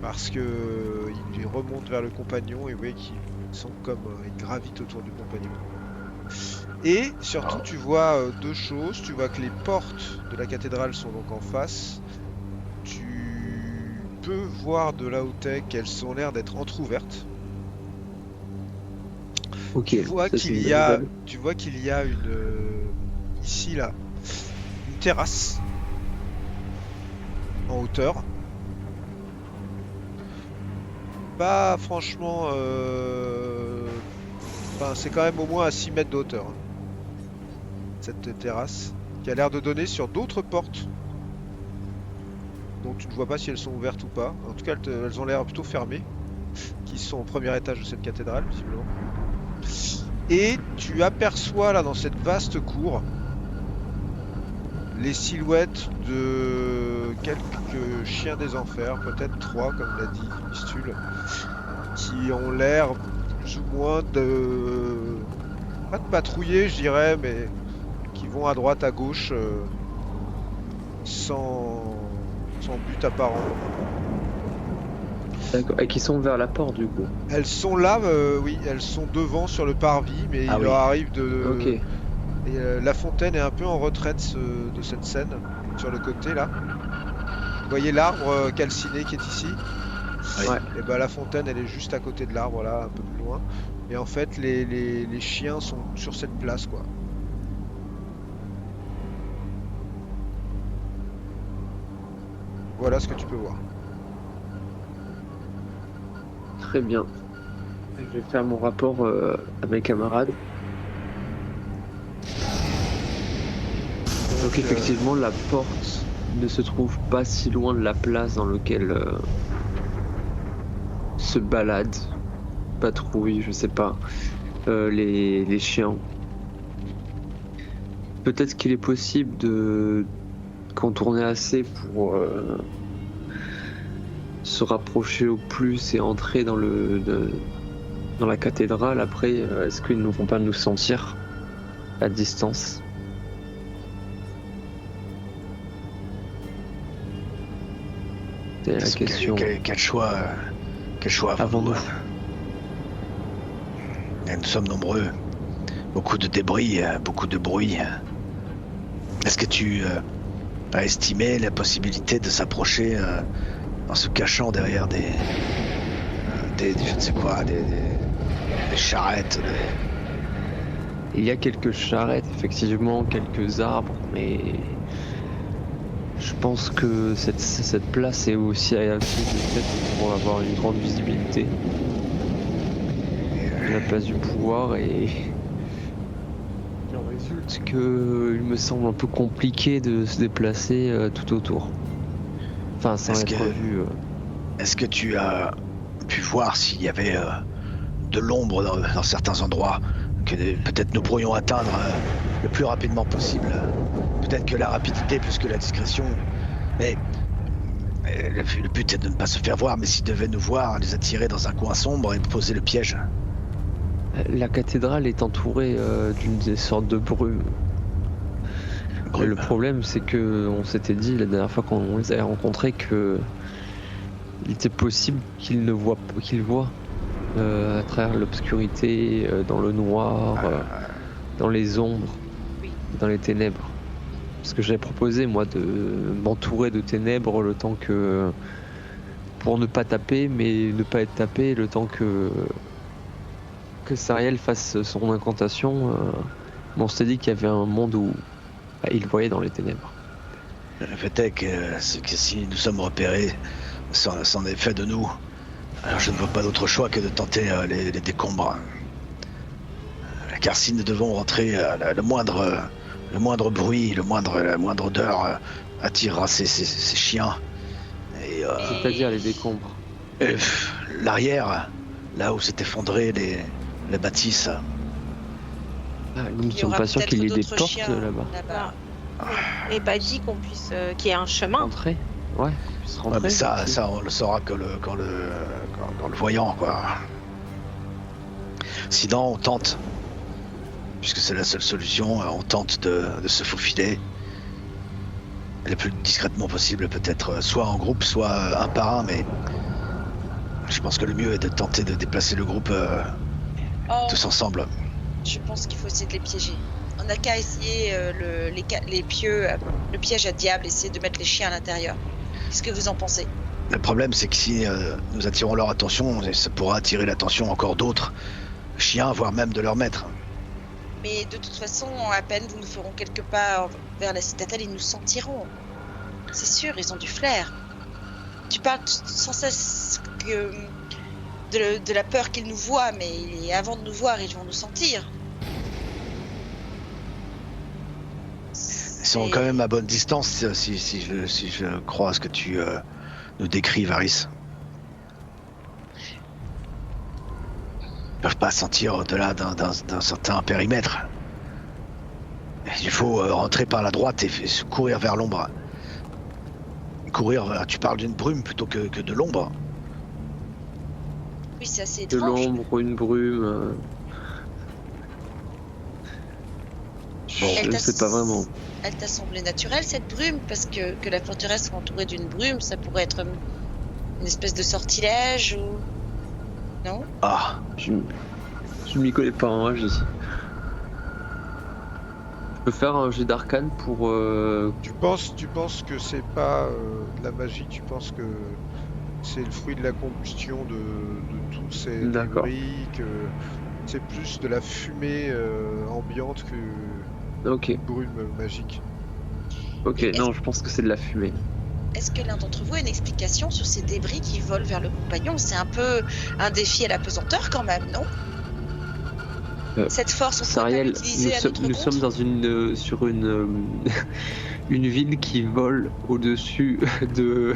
Parce que il remonte vers le compagnon et vous voyez qu'ils sont comme ils gravitent autour du compagnon. Et surtout, tu vois deux choses. Tu vois que les portes de la cathédrale sont donc en face. Tu peux voir de là où t'es qu'elles ont l'air d'être entrouvertes. Ok. Tu vois ça, c'est qu'il une y a, bonne tu vois qu'il y a une ici là une terrasse en hauteur. Pas franchement, enfin c'est quand même au moins à 6 mètres de hauteur, hein, cette terrasse qui a l'air de donner sur d'autres portes. Donc tu ne vois pas si elles sont ouvertes ou pas. En tout cas, elles ont l'air plutôt fermées, qui sont au premier étage de cette cathédrale visiblement. Et tu aperçois là dans cette vaste cour les silhouettes de quelques chiens des enfers, peut-être 3 comme l'a dit Fistule, qui ont l'air plus ou moins de... pas de patrouiller je dirais, mais qui vont à droite à gauche sans but apparent. D'accord. Et qui sont vers la porte du coup. Elles sont là, oui, elles sont devant sur le parvis, mais Ah il oui. leur arrive de... Ok. Et, la fontaine est un peu en retraite de cette scène, sur le côté là. Vous voyez l'arbre calciné qui est ici? Oui. Ouais. Et ben la fontaine elle est juste à côté de l'arbre là, un peu plus loin. Et en fait les chiens sont sur cette place quoi. Voilà ce que tu peux voir. Très bien. Je vais faire mon rapport à mes camarades. Donc effectivement, la porte ne se trouve pas si loin de la place dans laquelle se baladent, patrouillent, je sais pas, les chiens. Peut-être qu'il est possible de contourner assez pour se rapprocher au plus et entrer dans la cathédrale. Après, est-ce qu'ils ne vont pas nous sentir à distance? C'est la question. Quel choix Avons-nous? Nous sommes nombreux. Beaucoup de débris, beaucoup de bruit. Est-ce que tu as estimé la possibilité de s'approcher en se cachant derrière des je ne sais quoi, des charrettes Il y a quelques charrettes, effectivement, quelques arbres, mais je pense que cette place est aussi assez de fait pour avoir une grande visibilité. La place du pouvoir et il en résulte que il me semble un peu compliqué de se déplacer tout autour. Enfin, sans être vu. Est-ce que tu as pu voir s'il y avait de l'ombre dans certains endroits que peut-être nous pourrions atteindre le plus rapidement possible? Peut-être que la rapidité plus que la discrétion, mais le but est de ne pas se faire voir, mais s'ils devaient nous voir, les attirer dans un coin sombre et poser le piège. La cathédrale est entourée d'une sorte de brume. Le problème, c'est que on s'était dit la dernière fois qu'on les avait rencontrés que il était possible qu'ils voient à travers l'obscurité, dans le noir, dans les ombres, dans les ténèbres. Parce que j'avais proposé moi de m'entourer de ténèbres le temps que pour ne pas taper, mais ne pas être tapé le temps que Sariel fasse son incantation. On s'était dit qu'il y avait un monde où il voyait dans les ténèbres. Le fait est que si nous sommes repérés, c'en est fait de nous. Alors je ne vois pas d'autre choix que de tenter les décombres. Car si nous devons rentrer, le moindre bruit, la moindre odeur attirera ces chiens. C'est-à-dire les décombres. L'arrière, là où s'est effondré les bâtisses. Nous ne sommes pas sûrs qu'il y ait des portes là-bas. Et pas dit qu'on puisse qu'il y ait un chemin. Rentrer. Ouais, qu'on puisse rentrer. Ouais, mais ça on le saura qu'en le voyant, quoi. Sinon on tente, puisque c'est la seule solution, on tente de se faufiler le plus discrètement possible, peut-être soit en groupe, soit un par un, mais je pense que le mieux est de tenter de déplacer le groupe tous ensemble. Je pense qu'il faut essayer de les piéger. On n'a qu'à essayer le piège à diable, essayer de mettre les chiens à l'intérieur. Qu'est-ce que vous en pensez? Le problème, c'est que si nous attirons leur attention, ça pourra attirer l'attention encore d'autres chiens, voire même de leur maître. Mais de toute façon, à peine nous ferons quelques pas vers la citadelle, ils nous sentiront. C'est sûr, ils ont du flair. Tu parles sans cesse de la peur qu'ils nous voient, mais avant de nous voir, ils vont nous sentir. Ils sont quand même à bonne distance, si je crois à ce que tu nous décris, Varys. Ils peuvent pas sentir au-delà d'un certain périmètre. Il faut rentrer par la droite et courir vers l'ombre. Courir, tu parles d'une brume plutôt que de l'ombre. Oui, c'est assez de étrange. l'ombre, une brume. Bon, je sais pas vraiment. Elle t'a semblé naturelle, cette brume? Parce que la forteresse soit entourée d'une brume, ça pourrait être une espèce de sortilège ou... Non? Ah, Je m'y connais pas en magie. Je peux faire un jet d'arcane pour... Tu penses que c'est pas de la magie, tu penses que c'est le fruit de la combustion de tous ces D'accord. débris, que c'est plus de la fumée ambiante que Ok, brume magique. ok, non, je pense que c'est de la fumée. est-ce que l'un d'entre vous a une explication sur ces débris qui volent vers le compagnon? C'est un peu un défi à la pesanteur quand même, non? Cette force, on pourrait pas Sariel, l'utiliser à notre nous compte? sommes dans sur une une ville qui vole au-dessus de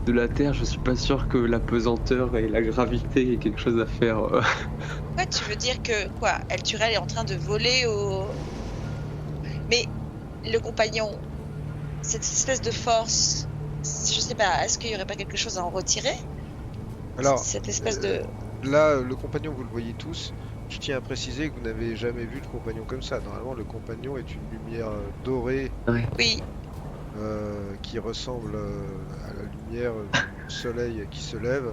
la Terre. Je suis pas sûr que la pesanteur et la gravité aient quelque chose à faire. Ouais, tu veux dire que quoi? Elturel est en train de voler au... Mais le compagnon, cette espèce de force, je sais pas, est-ce qu'il y aurait pas quelque chose à en retirer? Alors, Cette espèce de... là, le compagnon, vous le voyez tous. Je tiens à préciser que vous n'avez jamais vu le compagnon comme ça. Normalement, le compagnon est une lumière dorée Oui, qui ressemble à la lumière du soleil qui se lève.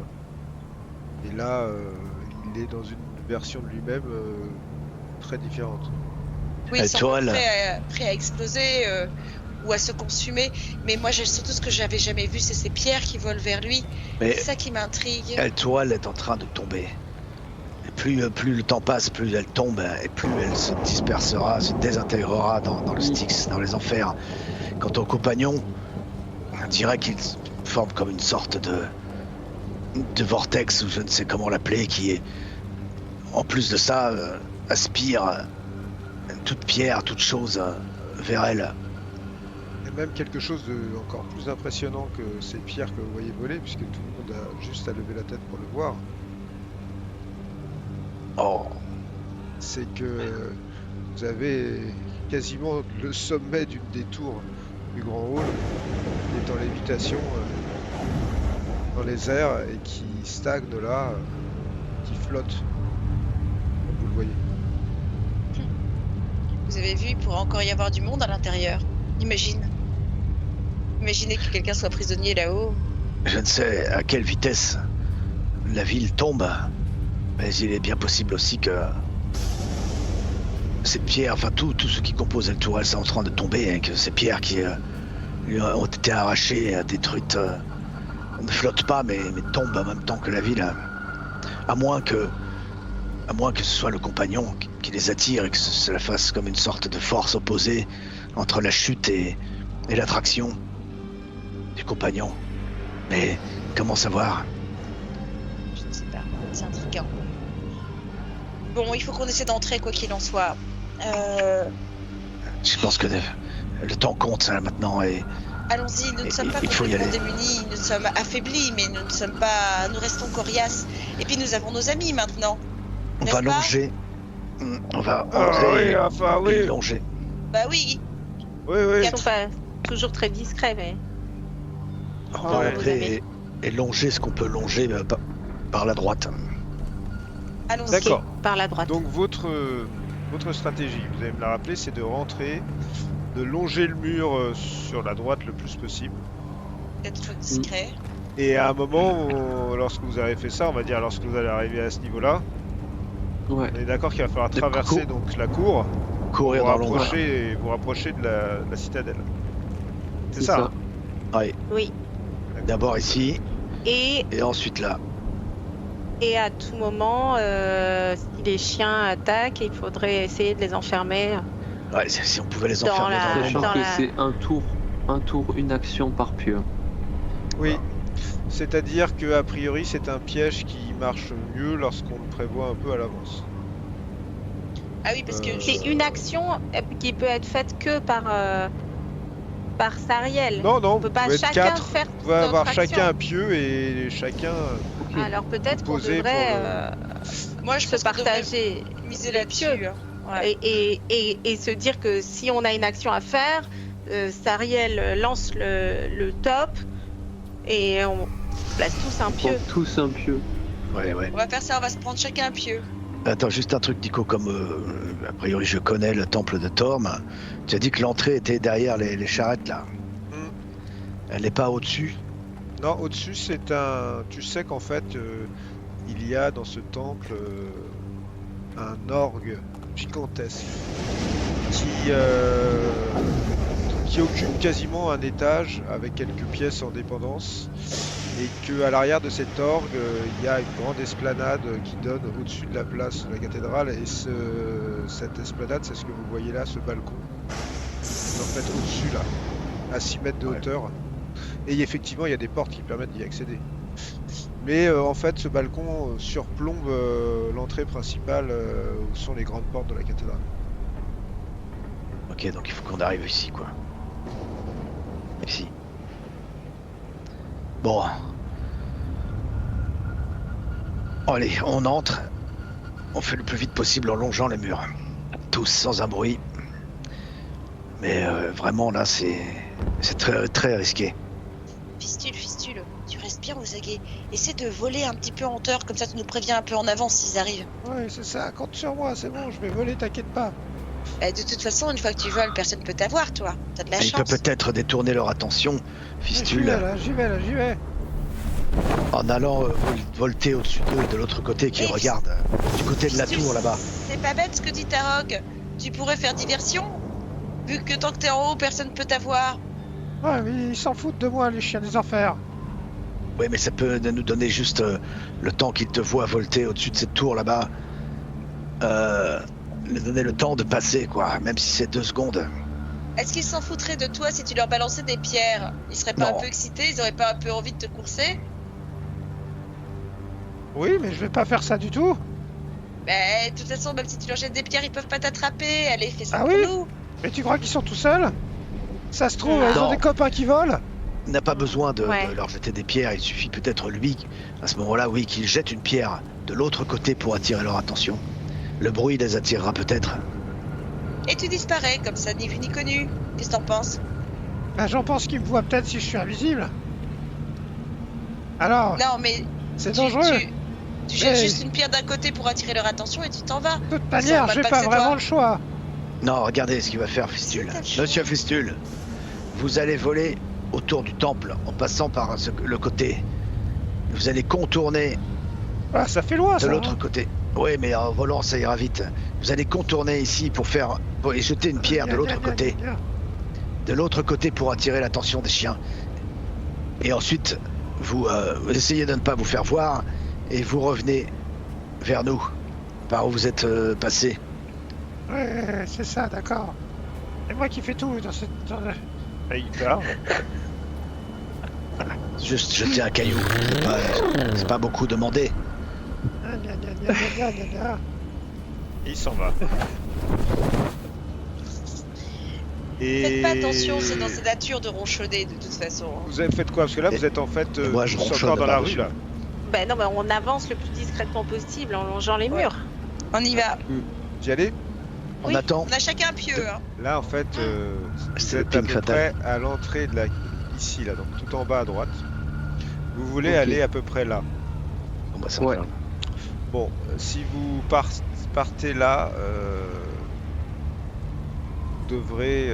Et là, il est dans une version de lui-même très différente. oui, il semble Tourelle. prêt à exploser ou à se consumer. Mais moi, surtout ce que j'avais jamais vu, c'est ces pierres qui volent vers lui. Mais C'est ça qui m'intrigue. El Tourelle est en train de tomber. Et plus le temps passe, plus elle tombe et plus elle se dispersera, se désintégrera dans le Styx, dans les enfers. Quant au compagnon, on dirait qu'il forme comme une sorte de vortex, ou je ne sais comment l'appeler, qui est, en plus de ça, aspire toute pierre, toute chose vers elle. Et même quelque chose de encore plus impressionnant que ces pierres que vous voyez voler, puisque tout le monde a juste à lever la tête pour le voir, Oh, c'est que vous avez quasiment le sommet d'une des tours du grand hall qui est en lévitation dans les airs et qui stagne là, qui flotte, comme vous le voyez. Vous avez vu, il pourrait encore y avoir du monde à l'intérieur. Imaginez que quelqu'un soit prisonnier là-haut. je ne sais à quelle vitesse la ville tombe, mais il est bien possible aussi que ces pierres, enfin tout ce qui compose El Tourelle, c'est en train de tomber, et que ces pierres qui lui ont été arrachées, détruites, ne flottent pas, mais tombent en même temps que la ville. À moins que ce soit le compagnon qui les attire et que cela fasse comme une sorte de force opposée entre la chute et l'attraction du compagnon. Mais comment savoir? Je ne sais pas, c'est intriguant. Bon, il faut qu'on essaie d'entrer quoi qu'il en soit. Je pense que le temps compte là, maintenant, et Allons-y, nous ne sommes pas il faut y complètement aller. démunis, nous sommes affaiblis, mais nous ne sommes pas... Nous restons coriaces. Et puis nous avons nos amis maintenant. on N'est-ce va pas longer. On va Ah entrer oui, enfin et oui, longer. Bah oui, oui, oui. Ils sont pas toujours très discrets, mais On Ah va ouais. entrer et longer ce qu'on peut longer par la droite. allons-y. D'accord. par la droite. Donc votre stratégie, vous allez me la rappeler, c'est de rentrer, de longer le mur sur la droite le plus possible. D'être discret. Et à un moment, lorsque vous avez fait ça, on va dire lorsque vous allez arriver à ce niveau-là, Ouais. on est d'accord qu'il va falloir De traverser coco. donc la cour, Courir dans l'ombre. vous rapprocher de la citadelle. C'est ça, hein? Oui. D'abord ici Et et ensuite là. à tout moment, si les chiens attaquent, il faudrait essayer de les enfermer. Ouais, si on pouvait les Dans enfermer la- dans Sachant l'ombre. dans que la- c'est un tour, une action par pieu. Oui. C'est-à-dire que a priori, c'est un piège qui marche mieux lorsqu'on le prévoit un peu à l'avance. Ah oui, parce que... C'est une action qui peut être faite que par Sariel. Non, non, On peut vous pas pouvez être chacun 4, faire vous pouvez avoir notre chacun action. un pieu et chacun... Alors peut-être qu'on Poser devrait Moi, je se pense qu'on devrait partager miser les là-dessus. pieux. hein. Ouais. et se dire que si on a une action à faire, Sariel lance le top et on place tous un pieu. Pour tous un pieu. Ouais. On va faire ça, on va se prendre chacun un pieu. Attends, juste un truc, Nico, comme a priori je connais le temple de Torm, tu as dit que l'entrée était derrière les charrettes là. Hmm. Elle n'est pas au-dessus. Non, au-dessus, c'est un... Tu sais qu'en fait, il y a dans ce temple un orgue gigantesque qui occupe quasiment un étage avec quelques pièces en dépendance et que à l'arrière de cet orgue, il y a une grande esplanade qui donne au-dessus de la place de la cathédrale et cette esplanade, c'est ce que vous voyez là, ce balcon. En fait, au-dessus là, à 6 mètres de hauteur. Et effectivement, il y a des portes qui permettent d'y accéder. Mais en fait, ce balcon surplombe l'entrée principale où sont les grandes portes de la cathédrale. Ok, donc il faut qu'on arrive ici, quoi. Ici. Bon. Allez, on entre. On fait le plus vite possible en longeant les murs. Tous sans un bruit. Mais vraiment, là, c'est très, très risqué. Fistule, tu restes bien aux aguets. Essaie de voler un petit peu en hauteur, comme ça tu nous préviens un peu en avance s'ils arrivent. Ouais, c'est ça, compte sur moi, c'est bon, je vais voler, t'inquiète pas. De toute façon, une fois que tu voles, personne peut t'avoir, toi. T'as de la Il chance. peut peut-être détourner leur attention, J'y Fistule, vais là, j'y vais. en allant volter au-dessus d'eux de l'autre côté qui Mais regarde, du côté de la Fistule, tour là-bas. C'est pas bête ce que dit Tarok. Tu pourrais faire diversion. Vu que tant que t'es en haut, personne peut t'avoir. Ouais, mais ils s'en foutent de moi, les chiens des enfers. Oui, mais ça peut nous donner juste le temps qu'ils te voient volter au-dessus de cette tour là-bas. Leur donner le temps de passer, quoi, même si c'est 2 secondes. Est-ce qu'ils s'en foutraient de toi si tu leur balançais des pierres? Ils seraient pas Non. un peu excités? Ils auraient pas un peu envie de te courser? Oui, mais je vais pas faire ça du tout. Mais de toute façon, même si tu leur jettes des pierres, ils peuvent pas t'attraper. Allez, fais ça Ah pour oui? nous. Mais tu crois qu'ils sont tout seuls? Ça se trouve, Non. ils ont des copains qui volent. Il n'a pas besoin de Ouais. leur jeter des pierres, il suffit peut-être lui, à ce moment-là, oui, qu'il jette une pierre de l'autre côté pour attirer leur attention. Le bruit les attirera peut-être. Et tu disparais, comme ça, ni vu ni connu. Qu'est-ce que t'en penses? Bah, j'en pense qu'ils me voient peut-être si je suis invisible. Alors, Non, mais c'est tu, dangereux. tu jettes Mais- juste une pierre d'un côté pour attirer leur attention et tu t'en vas. De toute Ils manière, sauront j'ai même pas que c'est vraiment toi. le choix. Non, regardez ce qu'il va faire, Fistule. C'est ta chance. Monsieur Fistule, vous allez voler autour du temple en passant par le côté. Vous allez contourner Ah, ça fait loin, de ça. l'autre hein. côté. Oui, mais en volant, ça ira vite. Vous allez contourner ici pour et jeter une pierre de Viens, l'autre viens, côté. viens, viens. De l'autre côté pour attirer l'attention des chiens. Et ensuite, vous essayez de ne pas vous faire voir et vous revenez vers nous, par où vous êtes passé. Ouais, c'est ça, d'accord. C'est moi qui fais tout dans cette... Ah, il peur. Juste jeter un caillou. C'est pas beaucoup demandé. Ah, gna, gna, gna, gna, gna, gna. Il s'en va. Et Faites pas attention, c'est dans sa nature de ronchonner de toute façon. vous avez fait quoi? Parce que là, Et- vous êtes en fait et moi, je tous ronchonne encore dans la par-dessus. rue là. Ben non, mais on avance le plus discrètement possible en longeant les Ouais. murs. On y va. D'y aller? On Oui. attend. On a chacun un pieu. Hein. Là, en fait, vous C'est le êtes à ping peu fatal. près à l'entrée de la... Ici, là, donc tout en bas à droite. Vous voulez Ok. aller à peu près là. Bon, bah, ça Ouais. va. Bon, si vous partez là, vous devrez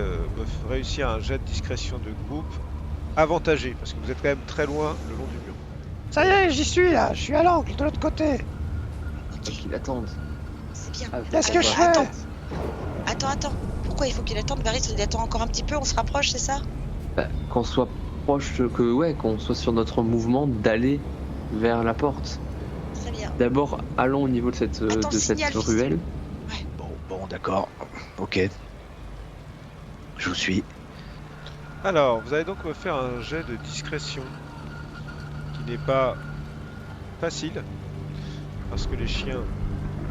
réussir un jet de discrétion de groupe avantagé, parce que vous êtes quand même très loin le long du mur. Ça y est, j'y suis là. Je suis à l'angle de l'autre côté. Faut qu'il attende. C'est bien. Ah, Qu'est-ce que je fais? Attends. Pourquoi il faut qu'il attende? Varys, il attend encore un petit peu, on se rapproche, c'est ça? Bah, qu'on soit proche, qu'on soit sur notre mouvement d'aller vers la porte. Très bien. D'abord, allons au niveau de cette, Attends, de cette signal, ruelle. Bon, d'accord. Ok. Je vous suis. Alors, vous allez donc me faire un jet de discrétion, qui n'est pas facile, parce que les chiens,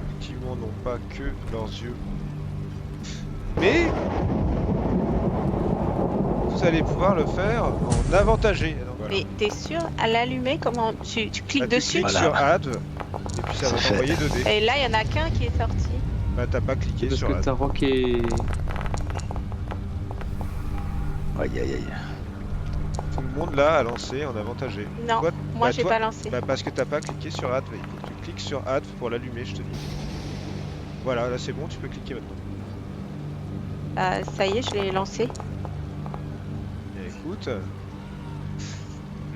effectivement, n'ont pas que leurs yeux. Mais vous allez pouvoir le faire en avantagé. Alors, voilà. Mais t'es sûr? À l'allumer, comment tu cliques Bah, tu dessus? cliques Voilà. sur Add, et puis ça C'est va fait. t'envoyer 2 dés. Et là, il y en a qu'un qui est sorti. Bah, t'as pas cliqué Parce sur que Add. Tarok est. Aïe, aïe, aïe. Tout le monde là a lancé en avantagé. Non, Toi, moi bah, j'ai toi- pas lancé. Bah, parce que t'as pas cliqué sur Add. Il faut que tu cliques sur Add pour l'allumer, je te dis. Voilà, là c'est bon, tu peux cliquer maintenant. Ça y est, je l'ai lancé. Et écoute,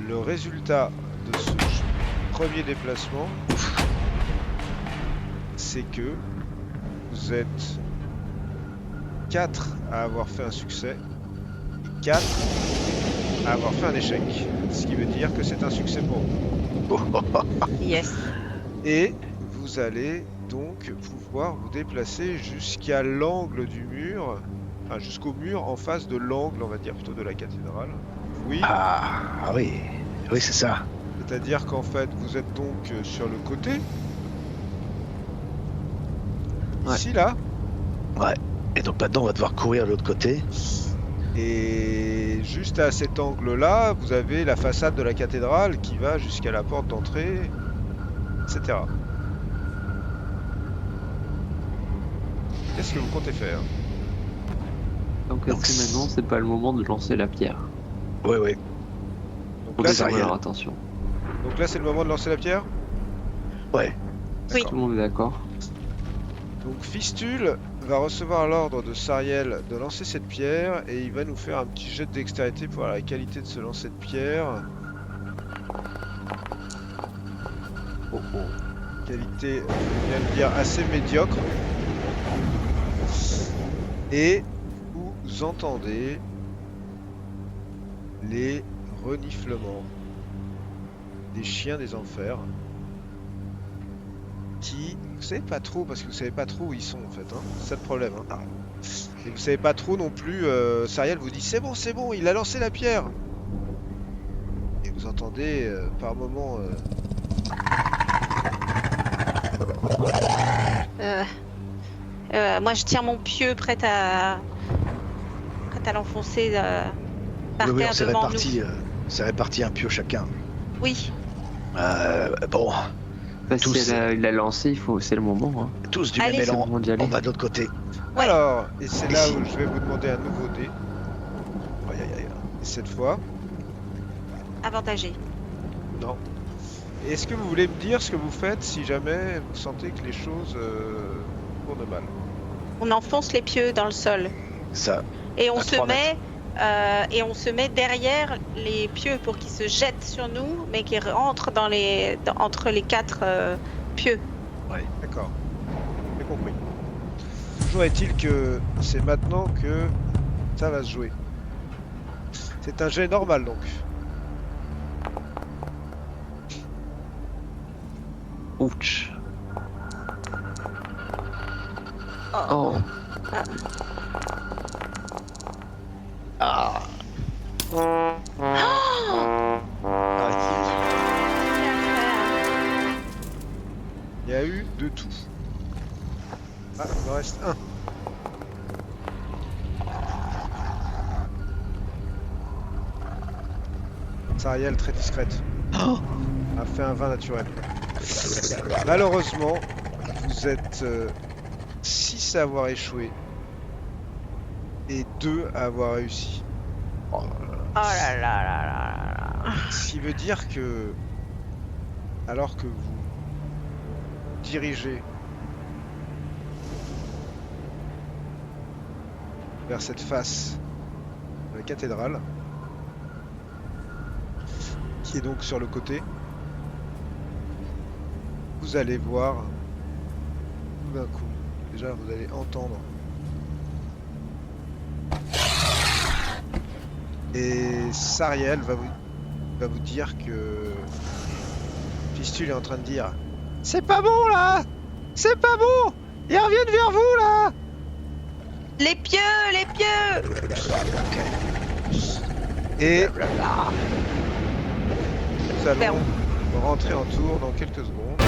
le résultat de ce premier déplacement, c'est que vous êtes 4 à avoir fait un succès et 4 à avoir fait un échec. Ce qui veut dire que c'est un succès pour vous. Yes. Et vous allez donc pouvoir vous déplacer jusqu'à l'angle du mur, enfin jusqu'au mur en face de l'angle, on va dire plutôt de la cathédrale. Oui, Ah oui, oui c'est ça. c'est-à-dire qu'en fait, vous êtes donc sur le côté. Ouais. Ici, là. Et donc maintenant on va devoir courir de l'autre côté. Et juste à cet angle-là, vous avez la façade de la cathédrale qui va jusqu'à la porte d'entrée, etc. Qu'est-ce que vous comptez faire? Donc, Donc, est-ce que maintenant c'est pas le moment de lancer la pierre? Oui, oui. Donc Faut là, que c'est ça Ariel. leur attention. donc là, c'est le moment de lancer la pierre? Ouais. Oui. Tout le monde est d'accord? Donc Fistule va recevoir l'ordre de Sariel de lancer cette pierre et il va nous faire un petit jet de dextérité pour voir la qualité de ce lancer de pierre. Oh oh. Qualité, je viens de dire, assez médiocre. Et vous entendez les reniflements des chiens des enfers qui, vous savez pas trop, parce que vous savez pas trop où ils sont en fait, hein. C'est ça le problème, hein. Et vous savez pas trop non plus, Sariel vous dit c'est bon, il a lancé la pierre. Et vous entendez par moments Moi, je tiens mon pieu prête à l'enfoncer par Oui, oui, terre on s'est devant réparti, nous. c'est réparti un pieu chacun. Oui. Bon, Bah, si Tous. il a lancé, c'est le moment. Hein. tous du Allez. même C'est le élan, moment d'y aller. on va de l'autre côté. Ouais. Alors, et c'est là Ici. où je vais vous demander un nouveau dé. Aïe aïe aïe. Et cette fois, Avantagé. non. Est-ce que vous voulez me dire ce que vous faites si jamais vous sentez que les choses tournent mal? On enfonce les pieux dans le sol Ça, et on À se 3 met se met derrière les pieux pour qu'ils se jettent sur nous, mais qu'ils rentrent entre les quatre pieux. D'accord. J'ai compris. Toujours est-il que c'est maintenant que ça va se jouer. C'est un jet normal donc. Ouch. Oh. Oh. ah, Il y a eu de tout. Ah, il en reste un. Sariel, très discrète, Oh, a fait un vin naturel. Malheureusement, vous êtes 6 à avoir échoué et 2 à avoir réussi. Oh là là là là là. Ce qui veut dire que, alors que vous dirigez vers cette face de la cathédrale, qui est donc sur le côté, vous allez voir tout d'un coup, déjà vous allez entendre et Sariel va vous dire que Fistule est en train de dire c'est pas bon là, c'est pas bon, ils reviennent vers vous là. Les pieux, les pieux. Et nous Ben, allons rentrer en tour dans quelques secondes.